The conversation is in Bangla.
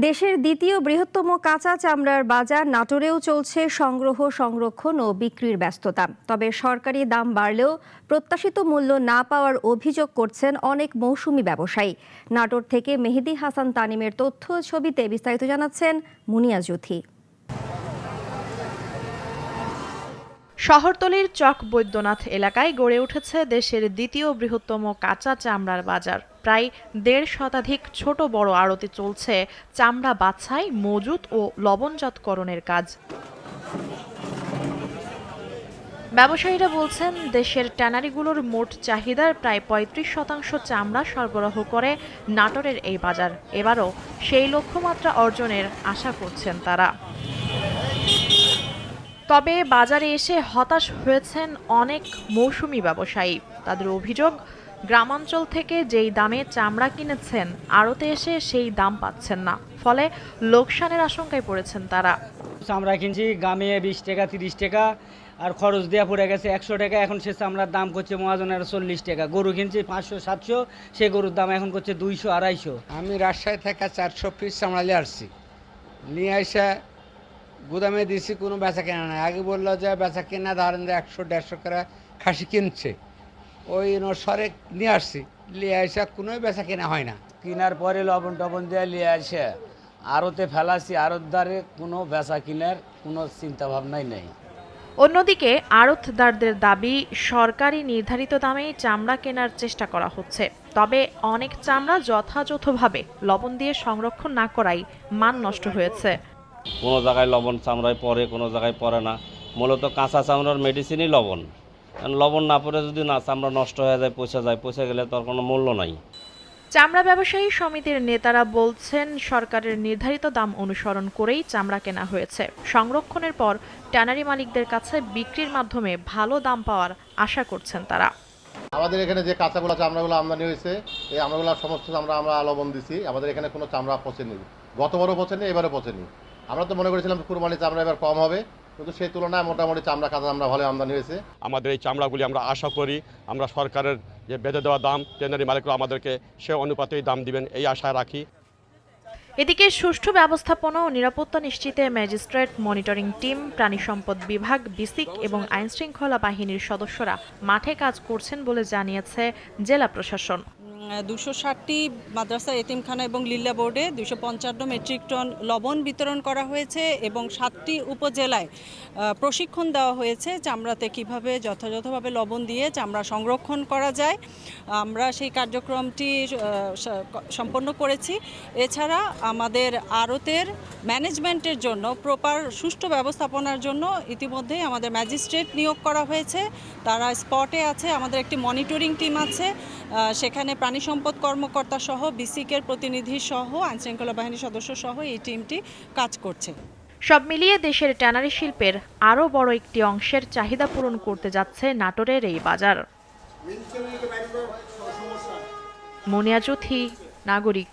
দেশের দ্বিতীয় বৃহত্তম কাঁচা চামড়ার বাজার নাটোরেও চলছে সংগ্রহ, সংরক্ষণ ও বিক্রির ব্যস্ততা। তবে সরকারি দাম বাড়লেও প্রত্যাশিত মূল্য না পাওয়ার অভিযোগ করছেন অনেক মৌসুমি ব্যবসায়ী। নাটোর থেকে মেহেদী হাসান তানিমের তথ্য ছবিতে বিস্তারিত জানাচ্ছেন মুনিয়া জুথি। শহরতলির চক বৈদ্যনাথ এলাকায় গড়ে উঠেছে দেশের দ্বিতীয় বৃহত্তম কাঁচা চামড়ার বাজার। প্রায় ১.৫ শতাধিক ছোট বড় আড়তে চলছে চামড়া বাছাই, মজুত ও লবণজাতকরণের কাজ। ব্যবসায়ীরা বলছেন, দেশের ট্যানারিগুলোর মোট চাহিদার প্রায় ৩৫% চামড়া সরবরাহ করে নাটোরের এই বাজার। এবারও সেই লক্ষ্যমাত্রা অর্জনের আশা করছেন তারা। তবে বাজারে এসে হতাশ হয়েছেন অনেক মৌসুমি ব্যবসায়ী। তাদের অভিযোগ, গ্রামাঞ্চল থেকে যেই দামে চামড়া কিনেছেন আড়তে এসে সেই দাম পাচ্ছেন না, ফলে লোকসানের আশঙ্কায় পড়েছেন তারা। চামড়া কিনছি গ্রামে ২০ টাকা ৩০ টাকা, আর খরচ দেওয়া পড়ে গেছে ১০০ টাকা। এখন সে চামড়ার দাম করছে মহাজনের ৪০ টাকা। গরু কিনছি ৫০০-৭০০, সে গরুর দাম এখন করছে ২০০-২৫০। আমি রাজশাহী থেকে ৪০০ পিস চামড়া নিয়ে আসছি, নিয়ে এসে গুদামে দিয়েছি, কোনো বেচা কেনা নাই। আগে বললো যে বেচা কেনা ধরেন যে ১০০-১৫০ করে খাসি কিনছে, ওই অনুসারে নিয়ে আসছি, নিয়ে এসে কোনো বেচা কেনা হয় না। কেনার পরে লবণ টবণ দিয়ে নিয়ে আসে আড়তে ফেলাছি, আড়ত দ্বারে কোনো বেচা কেনার কোনো চিন্তা ভাবনাই নেই। অন্যদিকে আড়তদারদের দাবি, সরকারি নির্ধারিত দামেই চামড়া কেনার চেষ্টা করা হচ্ছে। তবে অনেক চামড়া যথাযথভাবে লবণ দিয়ে সংরক্ষণ না করায় মান নষ্ট হয়েছে। কোনো জায়গায় লবণ চামড়ায় পরে, কোনো জায়গায় পড়ে না। মূলত কাঁচা চামড়ার মেডিসিনই লবণ। লবণ না পড়ে যদি না চামড়া নষ্ট হয়ে যায়, পচে গেলে তার কোনো মূল্য নাই। চামড়া ব্যবসায়ী সমিতির নেতারা বলছেন, সরকারের নির্ধারিত দাম অনুসরণ করেই চামড়া কেনা হয়েছে। সংরক্ষণের পর ট্যানারি মালিকদের কাছে বিক্রির মাধ্যমে ভালো দাম পাওয়ার আশা করছেন তারা। আমাদের এখানে যে কাঁচাগুলো চামড়াগুলো আমদানি হয়েছে, এই আমরাগুলো সমস্ত চামড়া আমরা লবণ দিছি। আমাদের এখানে কোনো চামড়া পচেনি, গতবারও পচেনি, এবারও পচেনি। আমরা তো মনে করেছিলাম কুরবানির চামড়া এবার কম হবে, কিন্তু সেই তুলনায় মোটামুটি চামড়া কাঁচা চামড়া ভালো আমদানি হয়েছে। আমাদের এই চামড়াগুলি আমরা আশা করি আমরা সরকারের যে বেঁধে দেওয়া দাম, ট্যানারি মালিকরা আমাদেরকে সে অনুপাতেই দাম দিবেন, এই আশা রাখি। এদিকে সুষ্ঠু ব্যবস্থাপনা ও নিরাপত্তা নিশ্চিতে ম্যাজিস্ট্রেট, মনিটরিং টিম, প্রাণী সম্পদ বিভাগ, বিসিক এবং আইনশৃঙ্খলা বাহিনীর সদস্যরা মাঠে কাজ করছেন বলে জানিয়েছে জেলা প্রশাসন। ২৬০টি মাদ্রাসা, এতিমখানা এবং লিল্লা বোর্ডে ২৫৫ মেট্রিক টন লবণ বিতরণ করা হয়েছে এবং ৭টি উপজেলায় প্রশিক্ষণ দেওয়া হয়েছে চামড়াতে কিভাবে যথাযথভাবে লবণ দিয়ে চামড়া সংরক্ষণ করা যায়। আমরা সেই কার্যক্রমটি সম্পন্ন করেছি। এছাড়া আমাদের আড়তের ম্যানেজমেন্টের জন্য, প্রপার সুষ্ঠু ব্যবস্থাপনার জন্য ইতিমধ্যেই আমাদের ম্যাজিস্ট্রেট নিয়োগ করা হয়েছে। তারা স্পটে আছে। আমাদের একটি মনিটরিং টিম আছে, সেখানে প্রাণী সম্পদ কর্মকর্তা সহ, বিসিকের প্রতিনিধি সহ, আইনশৃঙ্খলা বাহিনীর সদস্য সহ এই টিমটি কাজ করছে। সব মিলিয়ে দেশের ট্যানারি শিল্পের আরও বড় একটি অংশের চাহিদা পূরণ করতে যাচ্ছে নাটোরের এই বাজার। মুনিয়া জুথি, নাগরিক।